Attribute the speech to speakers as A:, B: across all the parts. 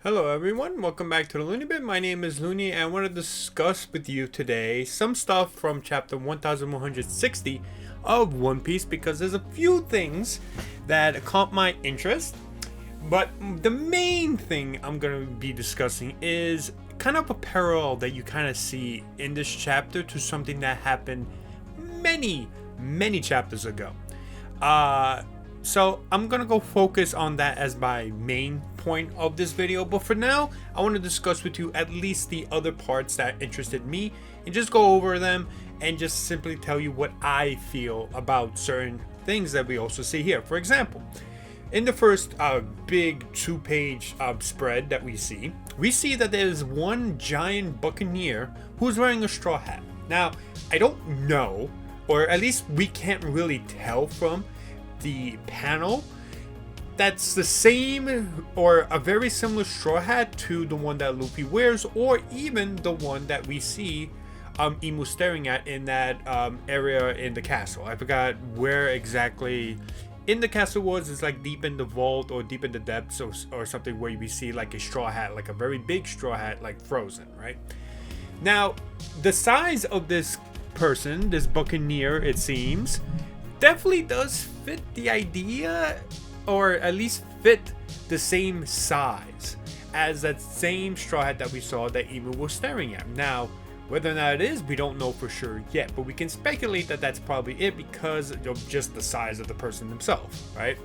A: Hello everyone, welcome back to the Looney Bit. My name is Looney and I want to discuss with you today some stuff from chapter 1160 of One Piece because there's a few things that caught my interest. But the main thing I'm going to be discussing is kind of a parallel that you kind of see in this chapter to something that happened many chapters ago. So I'm gonna go focus on that as my main point of this video, but for now I want to discuss with you at least the other parts that interested me and just go over them and just simply tell you what I feel about certain things that we also see here. For example, in the first big two-page spread that we see that there's one giant buccaneer who's wearing a straw hat. Now I don't know, or at least we can't really tell from the panel, that's the same or a very similar straw hat to the one that Luffy wears, or even the one that we see Imu staring at in that area in the castle. I forgot where exactly in the castle was. It's like deep in the vault or deep in the depths or something, where we see like a straw hat, like a very big straw hat, like frozen, right? Now the size of this person, this buccaneer, it seems definitely does fit the idea, or at least fit the same size as that same straw hat that we saw that Imu was staring at. Now, whether or not it is, we don't know for sure yet, but we can speculate that that's probably it because of just the size of the person themselves, right?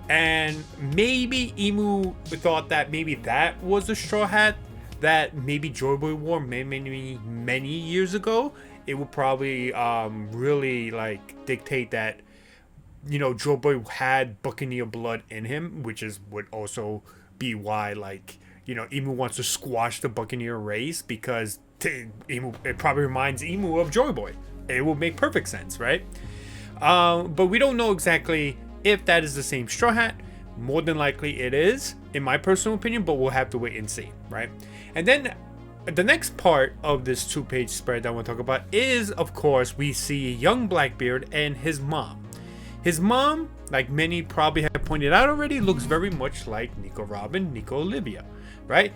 A: And maybe Imu thought that maybe that was a straw hat that maybe Joy Boy wore many years ago. It would probably really like dictate that, you know, Joy Boy had Buccaneer blood in him, which would also be why, like, you know, Imu wants to squash the Buccaneer race because it probably reminds Imu of Joy Boy. It will make perfect sense, right? But we don't know exactly if that is the same straw hat. More than likely it is, in my personal opinion, but we'll have to wait and see, right? And then the next part of this two-page spread that I want to talk about is, of course, we see young Blackbeard and his mom. His mom, like many probably have pointed out already, looks very much like Nico Robin, Nico Olivia, right?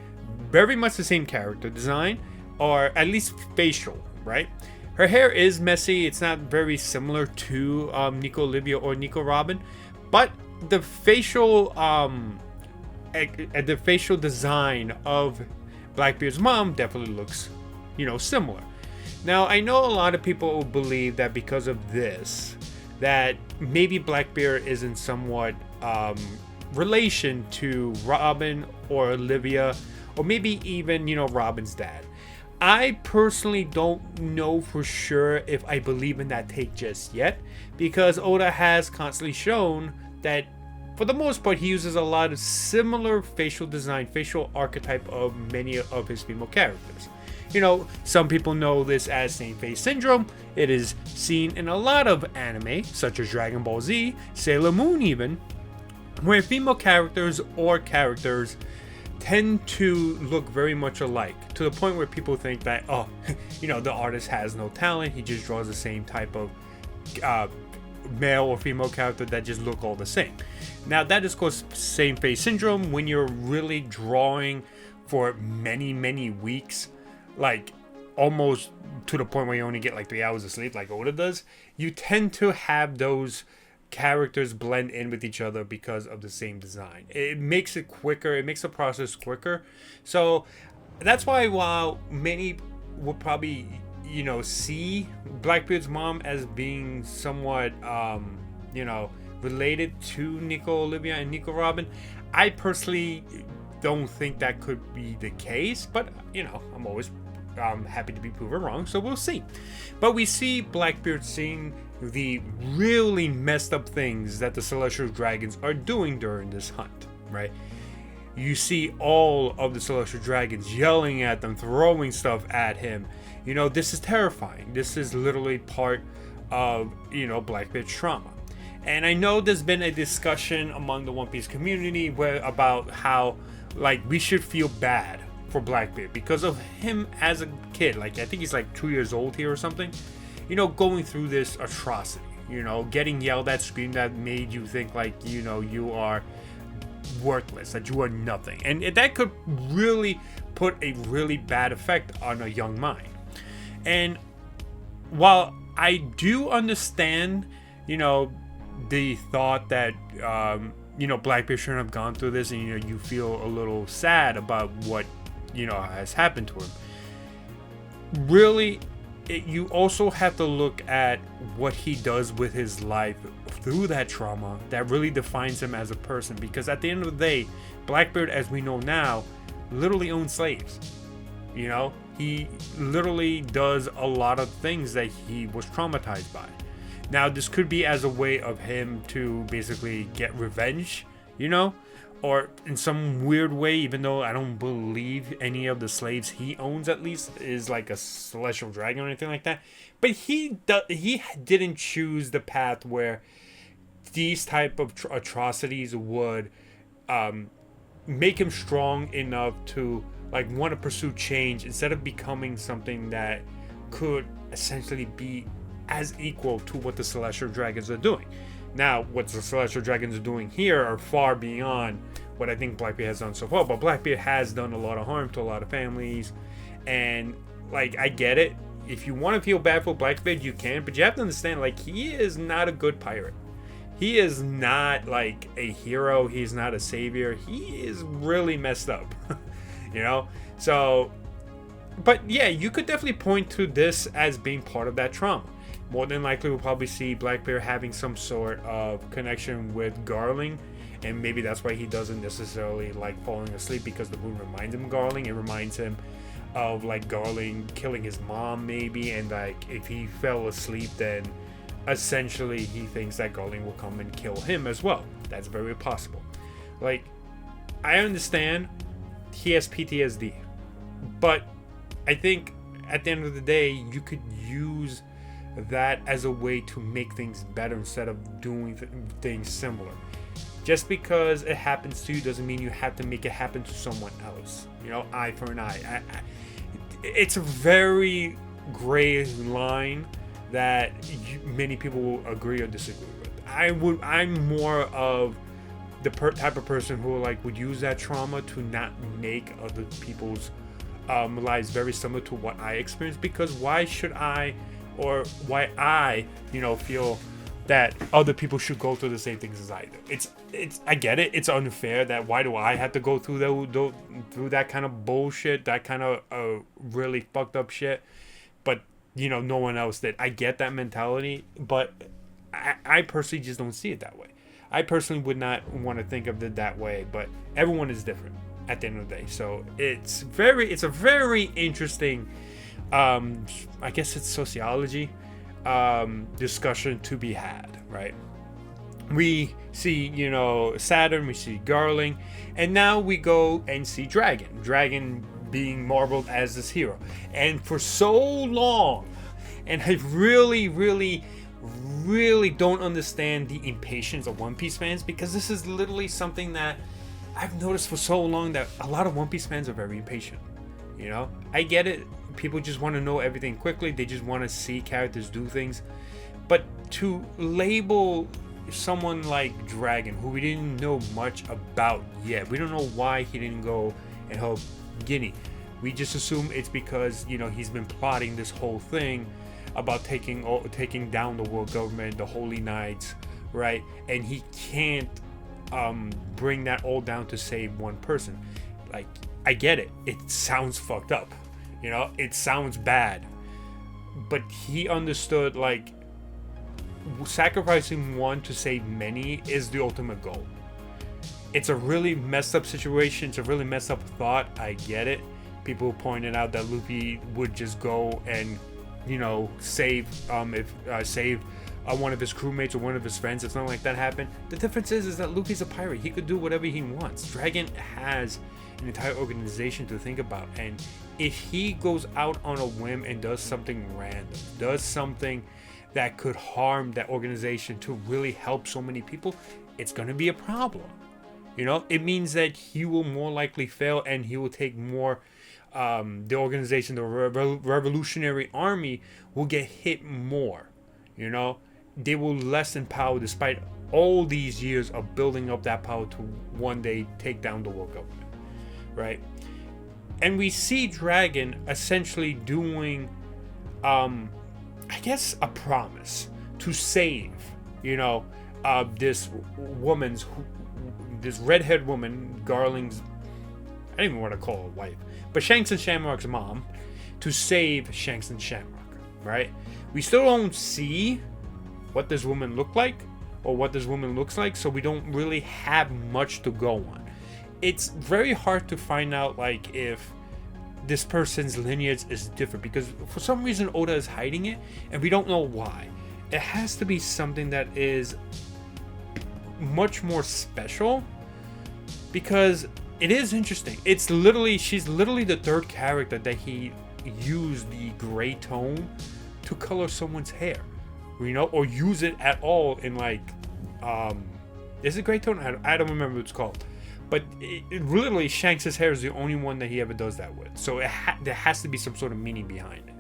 A: Very much the same character design, or at least facial, right? Her hair is messy. It's not very similar to Nico Olivia or Nico Robin, but the facial design of Blackbeard's mom definitely looks, you know, similar. Now, I know a lot of people believe that because of this, that maybe Blackbeard is in somewhat relation to Robin or Olivia, or maybe even, you know, Robin's dad. I personally don't know for sure if I believe in that take just yet, because Oda has constantly shown that for the most part, he uses a lot of similar facial design, facial archetype of many of his female characters. You know, some people know this as same face syndrome. It is seen in a lot of anime, such as Dragon Ball Z, Sailor Moon even, where female characters or characters tend to look very much alike, to the point where people think that, oh, you know, the artist has no talent, he just draws the same type of male or female character that just look all the same. Now that is called same face syndrome. When you're really drawing for many weeks, like almost to the point where you only get like 3 hours of sleep like Oda does, you tend to have those characters blend in with each other because of the same design. It makes it quicker, it makes the process quicker. So that's why, while many will probably, you know, see Blackbeard's mom as being somewhat you know, related to Nico Olivia and Nico Robin, I personally don't think that could be the case, but you know, I'm always happy to be proven wrong, so we'll see. But we see Blackbeard seeing the really messed up things that the Celestial Dragons are doing during this hunt, right? You see all of the Celestial Dragons yelling at them, throwing stuff at him. You know, this is terrifying. This is literally part of, you know, Blackbeard's trauma. And I know there's been a discussion among the One Piece community about how, like, we should feel bad for Blackbeard because of him as a kid. Like, I think he's like 2 years old here or something. You know, going through this atrocity. You know, getting yelled at, screamed at, made you think like, you know, you are worthless, that you are nothing. And that could really put a really bad effect on a young mind. And while I do understand, the thought that, Blackbeard shouldn't have gone through this, and, you feel a little sad about what, has happened to him. Really, you also have to look at what he does with his life through that trauma that really defines him as a person. Because at the end of the day, Blackbeard, as we know now, literally owns slaves. He literally does a lot of things that he was traumatized by. Now, this could be as a way of him to basically get revenge, or in some weird way, even though I don't believe any of the slaves he owns, at least, is like a celestial dragon or anything like that. But he didn't choose the path where these type of atrocities would make him strong enough to want to pursue change, instead of becoming something that could essentially be as equal to what the celestial dragons are doing. Now, what the celestial dragons are doing here are far beyond what I think Blackbeard has done so far. But Blackbeard has done a lot of harm to a lot of families, and I get it. If you want to feel bad for Blackbeard, you can, but you have to understand, he is not a good pirate. He is not a hero. He's not a savior. He is really messed up. So, but yeah, you could definitely point to this as being part of that trauma. More than likely, we'll probably see Blackbeard having some sort of connection with Garling, and maybe that's why he doesn't necessarily like falling asleep, because the moon reminds him of Garling. It reminds him of Garling killing his mom, maybe, and if he fell asleep, then essentially he thinks that Garling will come and kill him as well. That's very possible. I understand he has PTSD, but I think at the end of the day, you could use that as a way to make things better instead of doing things similar. Just because it happens to you doesn't mean you have to make it happen to someone else. Eye for an eye. It's a very gray line that many people will agree or disagree with. I'm more of the type of person who would use that trauma to not make other people's lives very similar to what I experienced. Because why should I, or why I, feel that other people should go through the same things as I do? It's I get it. It's unfair that why do I have to go through that kind of bullshit, that kind of really fucked up shit, but no one else did. I get that mentality, but I personally just don't see it that way. I personally would not want to think of it that way, but everyone is different at the end of the day. So it's a very interesting, I guess it's sociology discussion to be had, right? We see, Saturn, we see Garling, and now we go and see Dragon being marveled as this hero. And for so long, and I really don't understand the impatience of One Piece fans, because this is literally something that I've noticed for so long, that a lot of One Piece fans are very impatient. I get it. People just want to know everything quickly. They just want to see characters do things. But to label someone like Dragon, who we didn't know much about yet, we don't know why he didn't go and help Guinea. We just assume it's because, he's been plotting this whole thing about taking down the world government, the Holy Knights, right? And he can't bring that all down to save one person. I get it. It sounds fucked up. It sounds bad. But he understood, sacrificing one to save many is the ultimate goal. It's a really messed up situation. It's a really messed up thought. I get it. People pointed out that Luffy would just go and, save one of his crewmates or one of his friends if something like that happened. The difference is that Luffy's a pirate. He could do whatever he wants. Dragon has an entire organization to think about, and if he goes out on a whim and does something random, does something that could harm that organization to really help so many people, it's going to be a problem. It means that he will more likely fail, and he will take more, the organization, the Revolutionary Army will get hit more. They will lessen power despite all these years of building up that power to one day take down the world government, right? And we see Dragon essentially doing, I guess, a promise to save, this this redhead woman, Garling's, I don't even want to call her wife, but Shanks and Shamrock's mom, to save Shanks and Shamrock, right? We still don't see what this woman looked like or what this woman looks like, so we don't really have much to go on. It's very hard to find out, like, if this person's lineage is different, because for some reason Oda is hiding it, and we don't know why. It has to be something that is much more special, because it is interesting. She's literally the third character that he used the gray tone to color someone's hair, or use it at all in, like, is it gray tone? I don't remember what it's called. But literally, Shanks' hair is the only one that he ever does that with. So there has to be some sort of meaning behind it,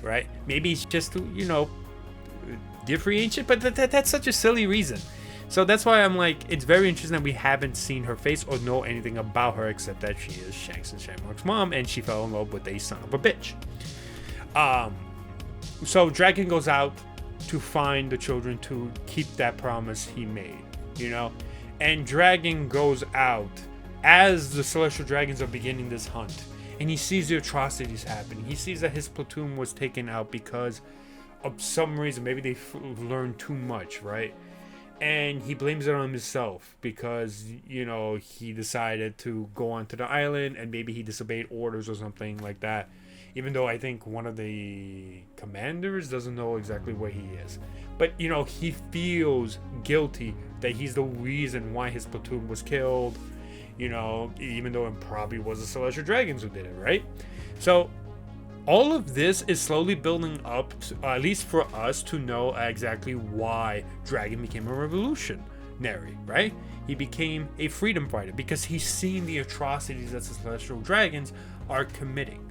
A: right? Maybe it's just to, differentiate, but that's such a silly reason. So that's why I'm like, it's very interesting that we haven't seen her face or know anything about her except that she is Shanks and Shamrock's mom, and she fell in love with a son of a bitch. So Dragon goes out to find the children to keep that promise he made, And Dragon goes out as the Celestial Dragons are beginning this hunt. And he sees the atrocities happening. He sees that his platoon was taken out because of some reason. Maybe they learned too much, right? And he blames it on himself because, he decided to go onto the island and maybe he disobeyed orders or something like that. Even though I think one of the commanders doesn't know exactly where he is. But, he feels guilty that he's the reason why his platoon was killed. Even though it probably was the Celestial Dragons who did it, right? So, all of this is slowly building up, at least for us, to know exactly why Dragon became a revolutionary, right? He became a freedom fighter because he's seen the atrocities that the Celestial Dragons are committing.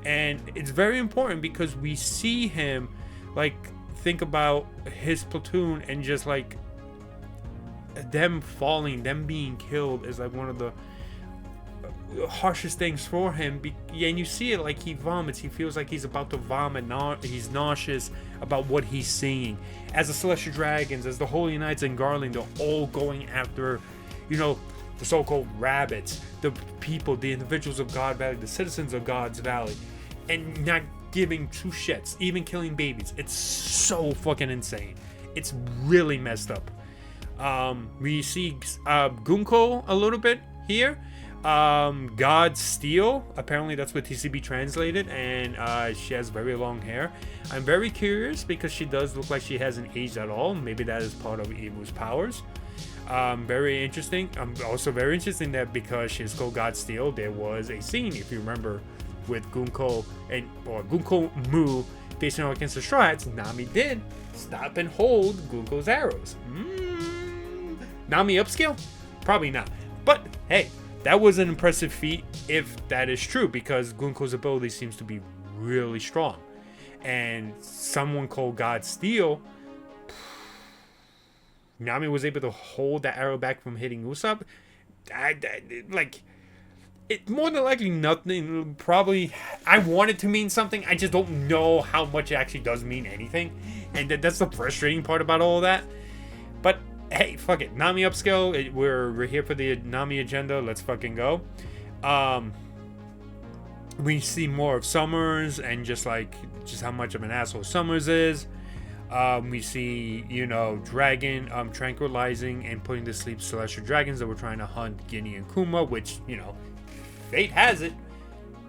A: And it's very important because we see him, like, think about his platoon and just, like, them falling, them being killed is, like, one of the harshest things for him. And you see it, like, he vomits. He feels like he's about to vomit. He's nauseous about what he's seeing. As the Celestial Dragons, as the Holy Knights and Garland, they're all going after, the so-called rabbits, the people, the individuals of God Valley, the citizens of God's Valley, and not giving two shits, even killing babies. It's so fucking insane. It's really messed up. We see Gunko a little bit here. God's Steel, apparently that's what TCB translated, and she has very long hair. I'm very curious because she does look like she hasn't aged at all. Maybe that is part of Ibu's powers. Very interesting. Also very interesting that because she's called God Steel, there was a scene, if you remember, with Gunko or Gunko Mu facing off against the Straw Hats. Nami did stop and hold Gunko's arrows. Nami upscale? Probably not. But hey, that was an impressive feat if that is true, because Gunko's ability seems to be really strong. And someone called God Steel, Nami was able to hold that arrow back from hitting Usopp. It more than likely nothing. Probably, I want it to mean something. I just don't know how much it actually does mean anything, and that's the frustrating part about all of that. But hey, fuck it. Nami upscale. We're here for the Nami agenda. Let's fucking go. We see more of Summers and just how much of an asshole Summers is. We see, Dragon tranquilizing and putting to sleep Celestial Dragons that were trying to hunt Ginny and Kuma, which, fate has it.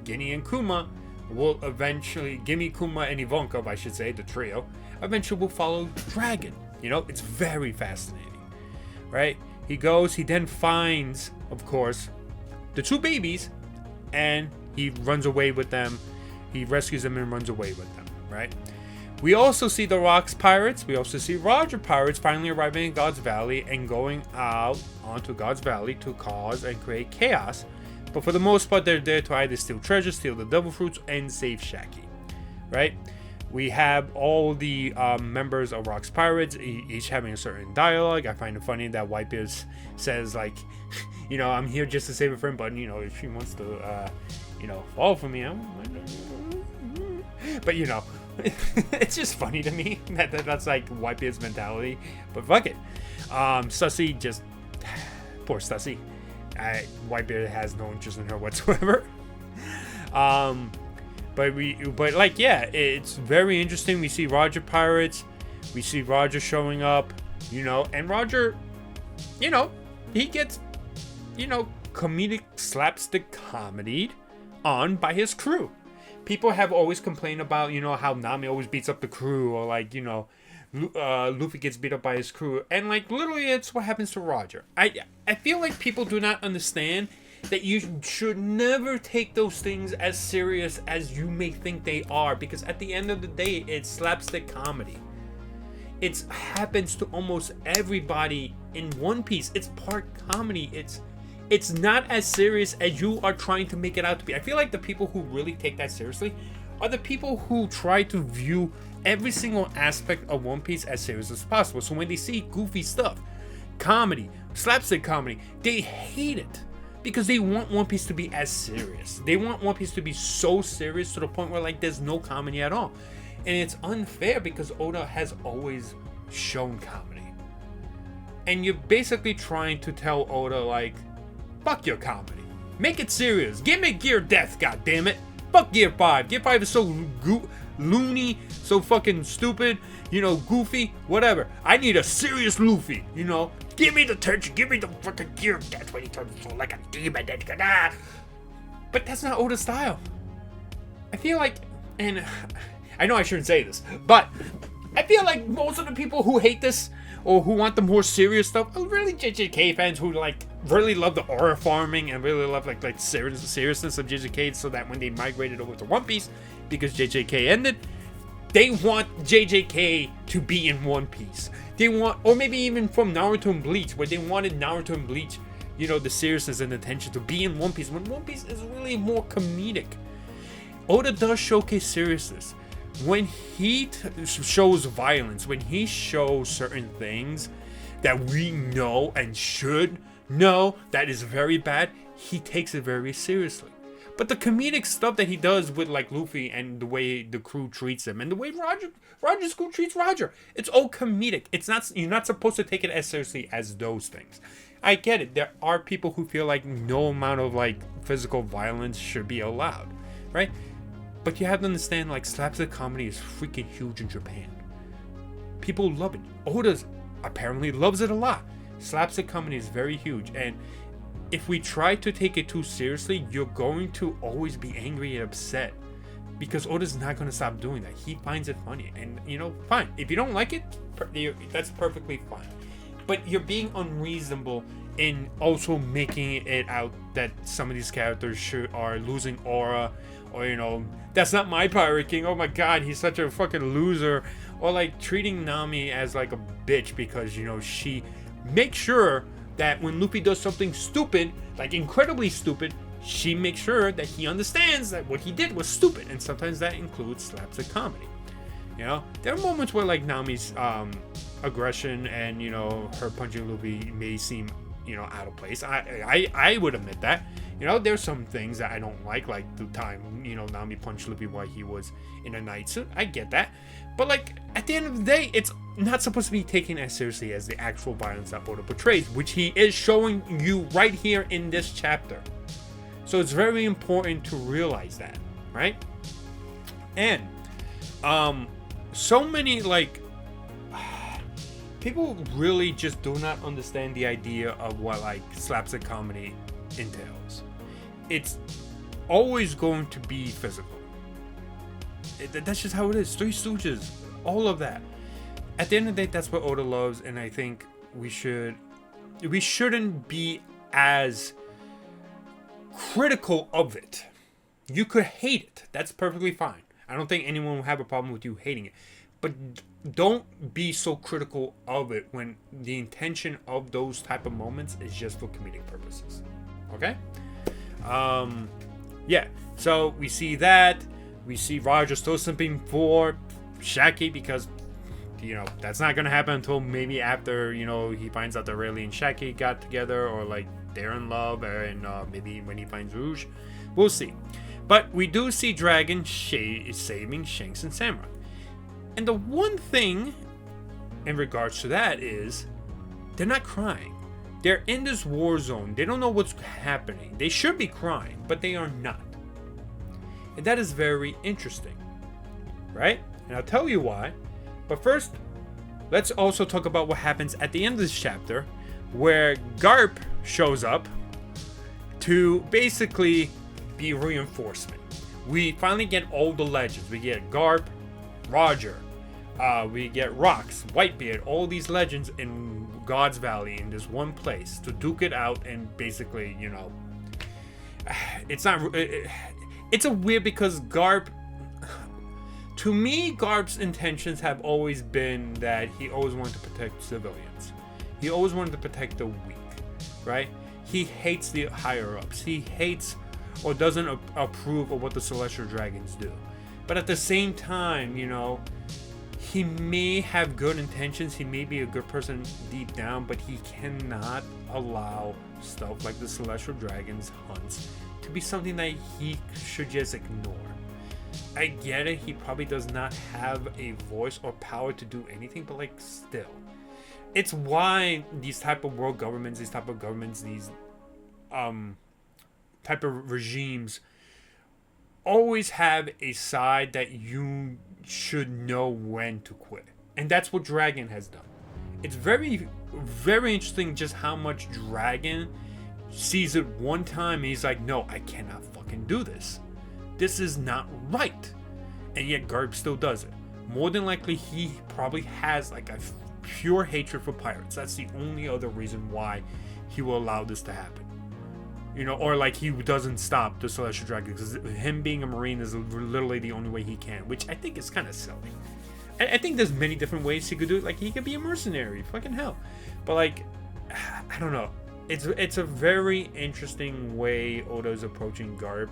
A: Ginny and Kuma will eventually, Ginny, Kuma, and Ivankov, I should say, the trio, eventually will follow Dragon. It's very fascinating. Right? He then finds, of course, the two babies, and he runs away with them. He rescues them and runs away with them, right? We also see the Rocks Pirates. We also see Roger Pirates finally arriving in God's Valley and going out onto God's Valley to cause and create chaos. But for the most part, they're there to either steal treasure, steal the devil fruits, and save Shaki, right? We have all the members of Rock's Pirates, each having a certain dialogue. I find it funny that Whitebeard says, like, you know, I'm here just to save a friend, but, you know, if she wants to, you know, fall for me, but, you know, it's just funny to me that's like Whitebeard's mentality. But fuck it. Sussy, just poor Sussy. Whitebeard has no interest in her whatsoever. But like, yeah, it's very interesting. We see Roger Pirates, we see Roger showing up, you know, and Roger, you know, he gets, you know, comedic slapstick comedied on by his crew. People have always complained about, you know, how Nami always beats up the crew, or like, you know, Luffy gets beat up by his crew, and like literally it's what happens to Roger. I feel like people do not understand that you should never take those things as serious as you may think they are, because at the end of the day, it's slapstick comedy. It happens to almost everybody in One Piece. It's part comedy. It's not as serious as you are trying to make it out to be. I feel like the people who really take that seriously are the people who try to view every single aspect of One Piece as serious as possible. So when they see goofy stuff, comedy, slapstick comedy, they hate it. Because they want One Piece to be as serious. They want One Piece to be so serious to the point where like there's no comedy at all. And it's unfair because Oda has always shown comedy. And you're basically trying to tell Oda like, fuck your comedy. Make it serious. Give me Gear Death, goddammit. Fuck Gear 5. Gear 5 is so loony, so fucking stupid, you know, goofy, whatever. I need a serious Luffy, you know. Give me the tension, give me the fucking Gear Death when he turns into like a demon. But that's not Oda's style. I feel like, and I know I shouldn't say this, but I feel like most of the people who hate this or who want the more serious stuff are really JJK fans who like really love the aura farming and really love like seriousness of JJK, so that when they migrated over to One Piece because JJK ended, they want JJK to be in One Piece. They want, or maybe even from Naruto and Bleach, where they wanted Naruto and Bleach, you know, the seriousness and the tension to be in One Piece, when One Piece is really more comedic. Oda does showcase seriousness. When he shows violence, when he shows certain things that we know and should know that is very bad, he takes it very seriously. But the comedic stuff that he does with like Luffy and the way the crew treats him and the way Roger's crew treats Roger, it's all comedic. It's not, you're not supposed to take it as seriously as those things. I get it. There are people who feel like no amount of like physical violence should be allowed, right? But you have to understand, like, slapstick comedy is freaking huge in Japan. People love it. Oda apparently loves it a lot. Slapstick comedy is very huge, and if we try to take it too seriously, you're going to always be angry and upset, because Oda's not going to stop doing that. He finds it funny, and, you know, fine. If you don't like it, that's perfectly fine. But you're being unreasonable in also making it out that some of these characters are losing aura, or, you know, that's not my Pirate King, oh my god, he's such a fucking loser, or like treating Nami as like a bitch because, you know, she makes sure that when Luffy does something stupid, like incredibly stupid, she makes sure that he understands that what he did was stupid, and sometimes that includes slapstick comedy. You know, there are moments where like Nami's aggression and, you know, her punching Luffy may seem, you know, out of place. I would admit that. You know, there's some things that I don't like the time, you know, Nami punched Luffy while he was in a night suit. I get that. But, like, at the end of the day, it's not supposed to be taken as seriously as the actual violence that Oda portrays, which he is showing you right here in this chapter. So it's very important to realize that, right? And, so many, like, people really just do not understand the idea of what, like, slapstick comedy entails. It's always going to be physical. That's just how it is. Three Stooges, all of that. At the end of the day, that's what Oda loves, and I think we shouldn't be as critical of it. You could hate it. That's perfectly fine. I don't think anyone will have a problem with you hating it. But don't be so critical of it when the intention of those type of moments is just for comedic purposes. Okay? Yeah. So we see that. We see Roger still simping for Shaggy, because that's not gonna happen until maybe after he finds out that Rayleigh and Shaggy got together, or like they're in love, and maybe when he finds Rouge, we'll see. But we do see Dragon saving Shanks and Samurai. And the one thing in regards to that is they're not crying. They're in this war zone. They don't know what's happening. They should be crying, but they are not. And that is very interesting, right? And I'll tell you why. But first, let's also talk about what happens at the end of this chapter, where Garp shows up to basically be reinforcement. We finally get all the legends. We get Garp, Roger, we get Rox, Whitebeard, all these legends in God's Valley in this one place to duke it out, and basically, it's not. It's a weird, because Garp, to me, Garp's intentions have always been that he always wanted to protect civilians. He always wanted to protect the weak, right? He hates the higher ups. He hates or doesn't approve of what the Celestial Dragons do. But at the same time, he may have good intentions. He may be a good person deep down, but he cannot allow stuff like the Celestial Dragons hunts to be something that he should just ignore. I get it. He probably does not have a voice or power to do anything, but still. It's why these type of world governments, these type of regimes always have a side that you should know when to quit. And that's what Dragon has done. It's very, very interesting just how much Dragon sees it one time and he's like, no, I cannot fucking do this. This is not right. And yet Garp still does it. More than likely, he probably has a pure hatred for pirates. That's the only other reason why he will allow this to happen. Or he doesn't stop the Celestial Dragon, because him being a Marine is literally the only way he can, which I think is kind of silly. I think there's many different ways he could do it. He could be a mercenary, fucking hell. But I don't know. It's a very interesting way Oda's approaching Garp,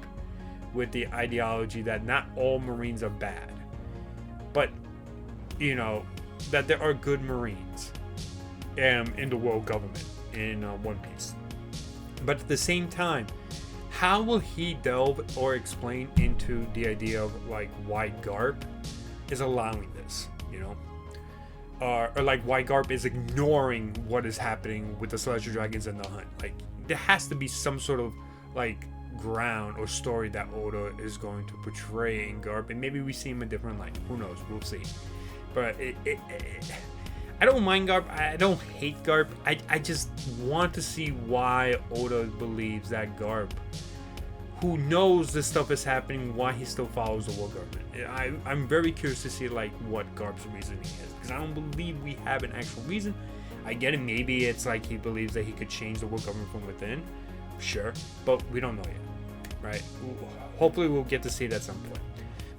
A: with the ideology that not all Marines are bad, but that there are good Marines in the world government in One Piece. But at the same time, how will he delve or explain into the idea of why Garp is allowing this, or why Garp is ignoring what is happening with the Celestial Dragons and the hunt? There has to be some sort of ground or story that Oda is going to portray in Garp, and maybe we see him in a different light. Who knows? We'll see. But I don't mind Garp. I don't hate Garp. I just want to see why Oda believes that Garp, who knows this stuff is happening, why he still follows the world government. I'm very curious to see what Garp's reasoning is, because I don't believe we have an actual reason. I get it. Maybe it's he believes that he could change the world government from within. Sure, but we don't know yet, right? Hopefully we'll get to see it at some point.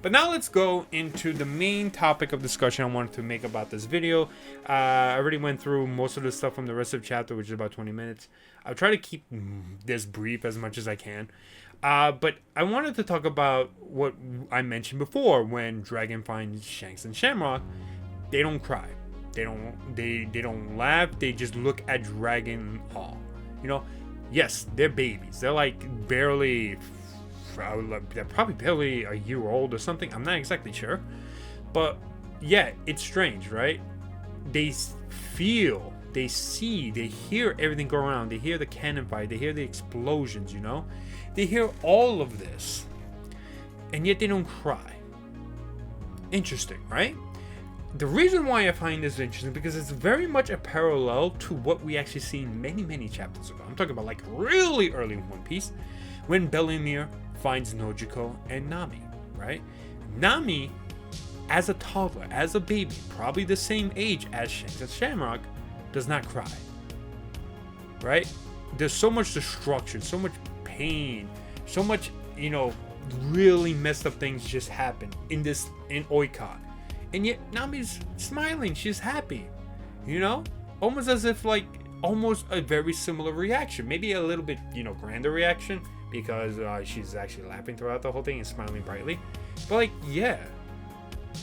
A: But now let's go into the main topic of discussion I wanted to make about this video. I already went through most of the stuff from the rest of the chapter, which is about 20 minutes. I'll try to keep this brief as much as I can. But I wanted to talk about what I mentioned before. When Dragon finds Shanks and Shamrock, they don't cry. They don't laugh. They just look at Dragon in awe. Yes, they're babies. They're barely, they're probably barely a year old or something. I'm not exactly sure. But yeah, it's strange, right? They feel, they see, they hear everything go around. They hear the cannon fire. They hear the explosions, They hear all of this. And yet they don't cry. Interesting, right? The reason why I find this interesting, because it's very much a parallel to what we actually seen many, many chapters ago. I'm talking about really early in One Piece, when Bellemere finds Nojiko and Nami, right? Nami, as a toddler, as a baby, probably the same age as Shanks and Shamrock, does not cry, right? There's so much destruction, so much pain, so much, really messed up things just happen in Oika. And yet Nami's smiling, she's happy, almost as if almost a very similar reaction, maybe a little bit, grander reaction, because she's actually laughing throughout the whole thing and smiling brightly. But yeah,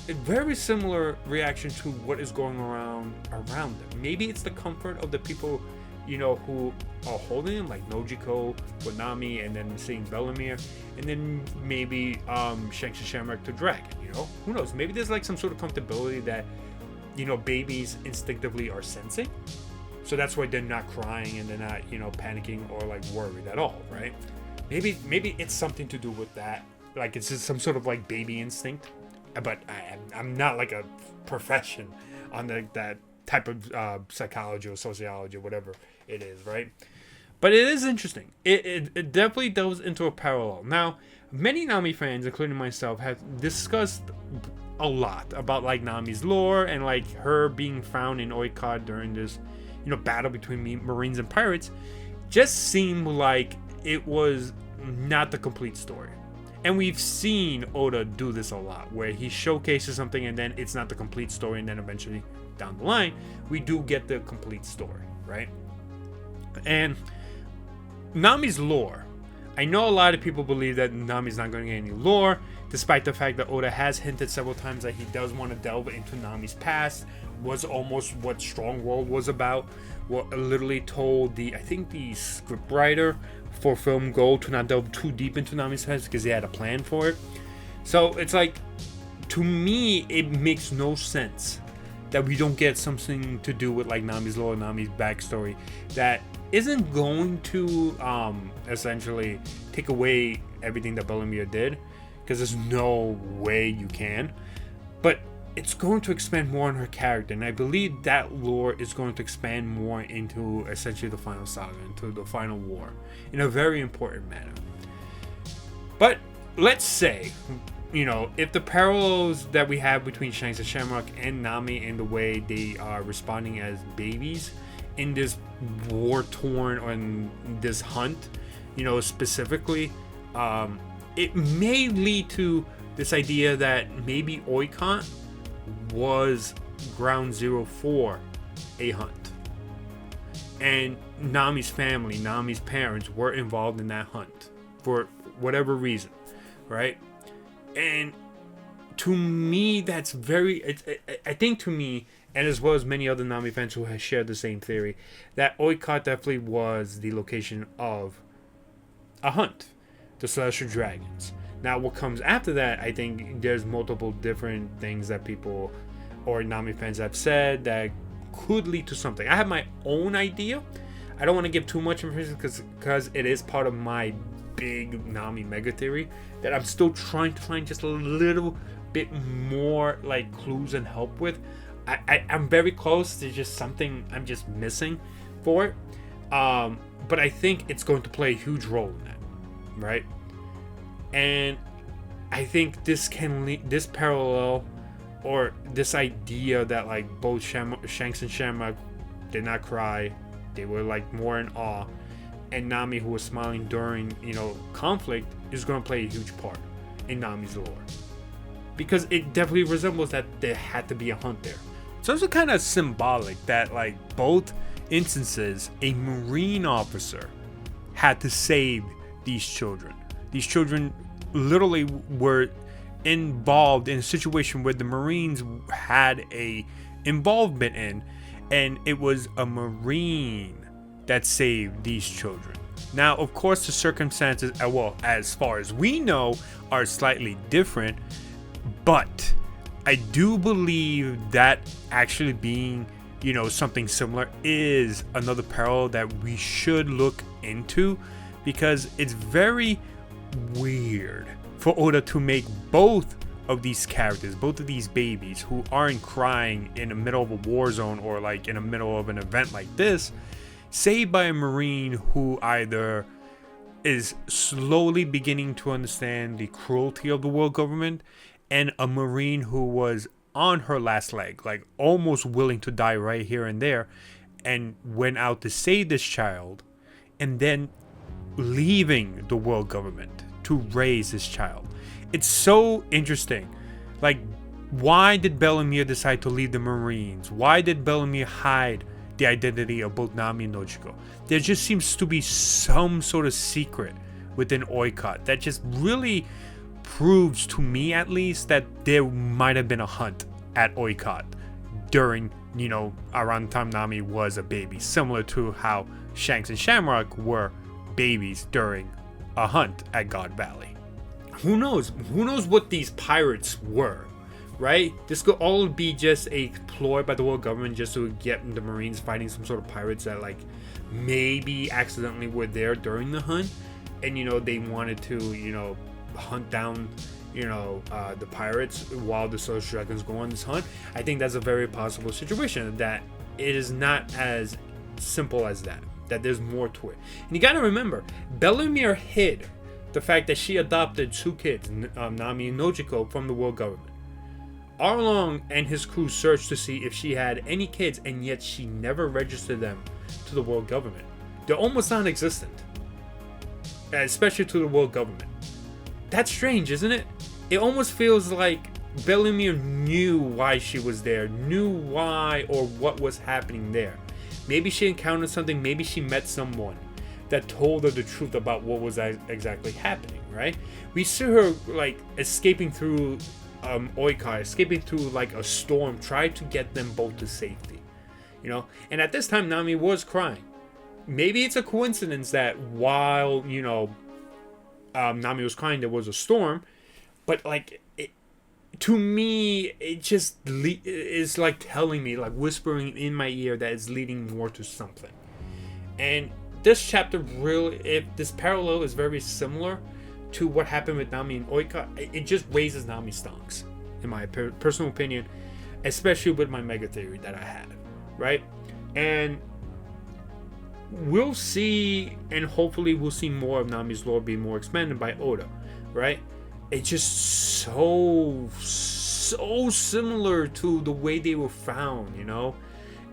A: a very similar reaction to what is going around them. Maybe it's the comfort of the people, who are holding him, like Nojiko with Nami, and then seeing Bellemere, and then maybe Shanks and Shamrock to Dragon. Who knows? Maybe there's like some sort of comfortability that babies instinctively are sensing, so that's why they're not crying and they're not panicking or like worried at all, right? Maybe it's something to do with that. Like it's just some sort of like baby instinct. But I'm not like a profession on that type of psychology or sociology or whatever it is, right? But it is interesting. It definitely delves into a parallel. Now, many Nami fans, including myself, have discussed a lot about like Nami's lore and like her being found in Oikot during this, battle between Marines and pirates. Just seemed like it was not the complete story. And we've seen Oda do this a lot, where he showcases something and then it's not the complete story, and then eventually down the line, we do get the complete story, right? And Nami's lore. I know a lot of people believe that Nami's not going to get any lore, despite the fact that Oda has hinted several times that he does want to delve into Nami's past. Was almost what Strong World was about. What literally told the scriptwriter for Film Gold to not delve too deep into Nami's past because he had a plan for it. So it's like, to me, it makes no sense that we don't get something to do with like Nami's lore, Nami's backstory that isn't going to essentially take away everything that Bellemere did, because there's no way you can, but it's going to expand more on her character, and I believe that lore is going to expand more into essentially the final saga, into the final war, in a very important manner. But let's say, if the parallels that we have between Shanks and Shamrock and Nami and the way they are responding as babies in this war-torn, or in this hunt, specifically, it may lead to this idea that maybe Oikot was ground zero for a hunt, and Nami's family, Nami's parents were involved in that hunt for whatever reason, right? And to me, that's I think to me, and as well as many other Nami fans who have shared the same theory, that Oikot definitely was the location of a hunt, the Celestial Dragons. Now, what comes after that, I think there's multiple different things that people or Nami fans have said that could lead to something. I have my own idea. I don't want to give too much information because it is part of my big Nami mega theory that I'm still trying to find just a little bit more like clues and help with. I'm very close. There's just something I'm just missing for it. But I think it's going to play a huge role in that, right? And I think this parallel, or this idea that like both Shanks and Shamrock did not cry, they were like more in awe, and Nami, who was smiling during conflict, is going to play a huge part in Nami's lore, because it definitely resembles that there had to be a hunt there. It's also kind of symbolic that like both instances, a Marine officer had to save these children. These children literally were involved in a situation where the Marines had a involvement in, and it was a Marine that saved these children. Now, of course, the circumstances, as far as we know, are slightly different, but I do believe that actually being, something similar is another parallel that we should look into, because it's very weird for Oda to make both of these characters, both of these babies who aren't crying in the middle of a war zone or like in the middle of an event like this, saved by a Marine who either is slowly beginning to understand the cruelty of the world government, and a Marine who was on her last leg, like almost willing to die right here and there, and went out to save this child, and then leaving the world government to raise this child. It's so interesting. Like, why did Bellemere decide to leave the Marines? Why did Bellemere hide the identity of both Nami and Nojiko? There just seems to be some sort of secret within Oikot that just really proves to me at least that there might have been a hunt at Oikot during, around the time Nami was a baby, similar to how Shanks and Shamrock were babies during a hunt at God Valley. Who knows? Who knows what these pirates were, right? This could all be just a ploy by the world government just to get the Marines fighting some sort of pirates that like maybe accidentally were there during the hunt, and they wanted to hunt down the pirates while the Social Dragons go on this hunt. I think that's a very possible situation, that it is not as simple as that there's more to it. And you gotta remember, Bellemere hid the fact that she adopted 2 kids, Nami and Nojiko, from the world government. Arlong and his crew searched to see if she had any kids, and yet she never registered them to the world government. They're almost non-existent, especially to the world government. That's strange, isn't it? It almost feels like Bellemere knew why she was there, knew why or what was happening there. Maybe she encountered something, maybe she met someone that told her the truth about what was exactly happening, right? We see her like escaping through Oikot, escaping through like a storm, try to get them both to safety, and at this time Nami was crying. Maybe it's a coincidence that while Nami was crying, there was a storm, but like to me, it just is like telling me, like whispering in my ear, that it's leading more to something. And this chapter really, if this parallel is very similar to what happened with Nami and Oikot, it just raises Nami's stonks, in my personal opinion, especially with my mega theory that I have, right? And we'll see, and hopefully we'll see more of Nami's lore be more expanded by Oda, right? It's just so similar to the way they were found, and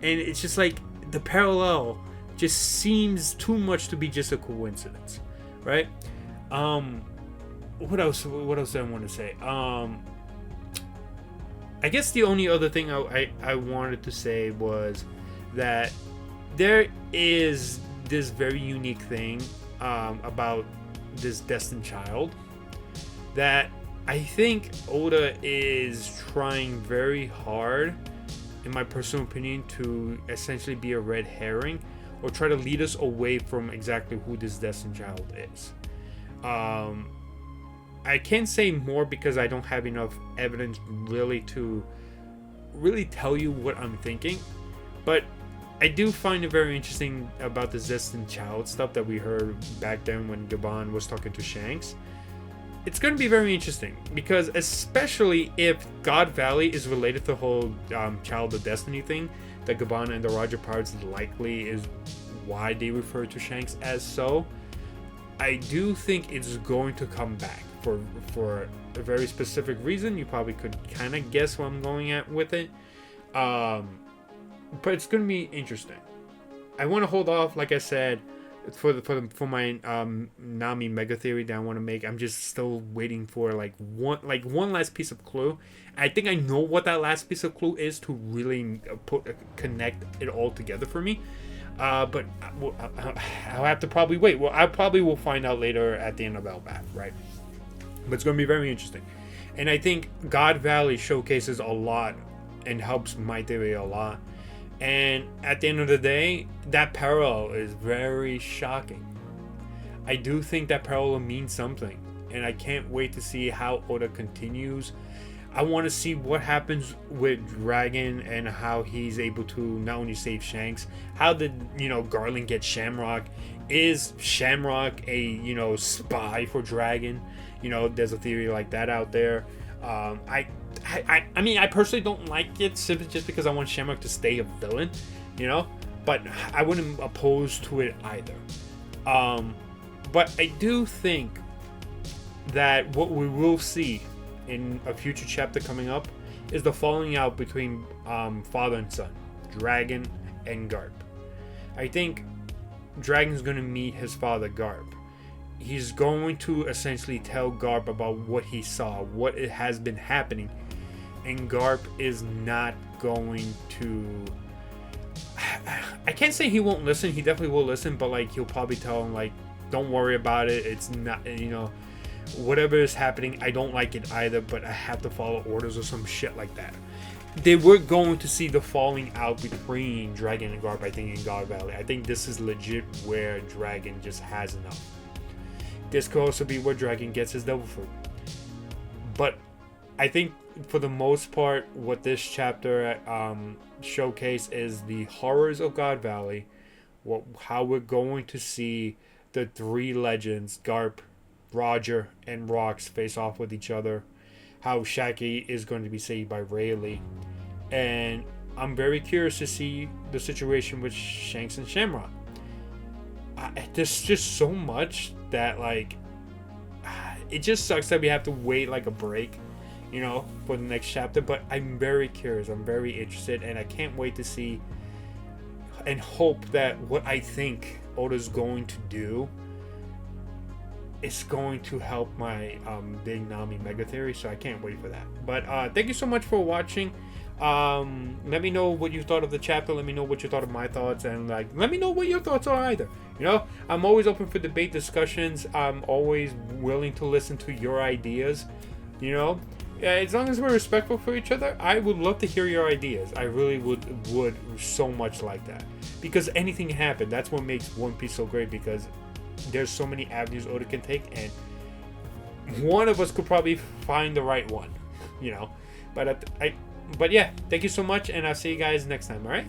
A: it's just like the parallel just seems too much to be just a coincidence, right? What else do I want to say? I guess the only other thing I wanted to say was that there is this very unique thing about this destined child that I think Oda is trying very hard, in my personal opinion, to essentially be a red herring, or try to lead us away from exactly who this destined child is. I can't say more because I don't have enough evidence really to really tell you what I'm thinking, but I do find it very interesting about the destined child stuff that we heard back then when Gaban was talking to Shanks. It's going to be very interesting, because especially if God Valley is related to the whole Child of Destiny thing, that Gaban and the Roger Pirates likely is why they refer to Shanks as so, I do think it's going to come back for a very specific reason. You probably could kind of guess what I'm going at with it. But it's going to be interesting. I want to hold off, like I said, for my Nami mega theory that I want to make. I'm just still waiting for one last piece of clue. I think I know what that last piece of clue is to really connect it all together for me. But I'll have to probably wait. Well, I probably will find out later at the end of Elbaf, right? But it's going to be very interesting. And I think God Valley showcases a lot and helps my theory a lot. And at the end of the day, that parallel is very shocking. I do think that parallel means something, and I can't wait to see how Oda continues. I want to see what happens with Dragon and how he's able to not only save Shanks. How did Garland get Shamrock? Is Shamrock a spy for Dragon? There's a theory like that out there. I mean, I personally don't like it simply just because I want Shamrock to stay a villain, but I wouldn't oppose to it either. But I do think that what we will see in a future chapter coming up is the falling out between father and son, Dragon and Garp. I think Dragon's going to meet his father, Garp. He's going to essentially tell Garp about what he saw, what it has been happening, and Garp is not going to... I can't say he won't listen. He definitely will listen, but he'll probably tell him don't worry about it. It's not, whatever is happening, I don't like it either, but I have to follow orders or some shit like that. They were going to see the falling out between Dragon and Garp, I think, in God Valley. I think this is legit where Dragon just has enough. This could also be where Dragon gets his devil fruit. But I think for the most part, what this chapter showcase is the horrors of God Valley, how we're going to see the three legends, Garp, Roger, and Rox, face off with each other. How Shaggy is going to be saved by Rayleigh. And I'm very curious to see the situation with Shanks and Shamrock. There's just so much that, like, it just sucks that we have to wait like a break, you know, for the next chapter. But I'm very curious. I'm very interested. And I can't wait to see and hope that what I think Oda's going to do is going to help my big Nami mega theory, so I can't wait for that. But thank you so much for watching. Let me know what you thought of the chapter. Let me know what you thought of my thoughts, and like, let me know what your thoughts are either. You know, I'm always open for debate, discussions. I'm always willing to listen to your ideas. You know, as long as we're respectful for each other, I would love to hear your ideas. I really would so much like that, because anything can happen. That's what makes One Piece so great, because there's so many avenues Oda can take, and one of us could probably find the right one, you know. But yeah, thank you so much, and I'll see you guys next time. All right.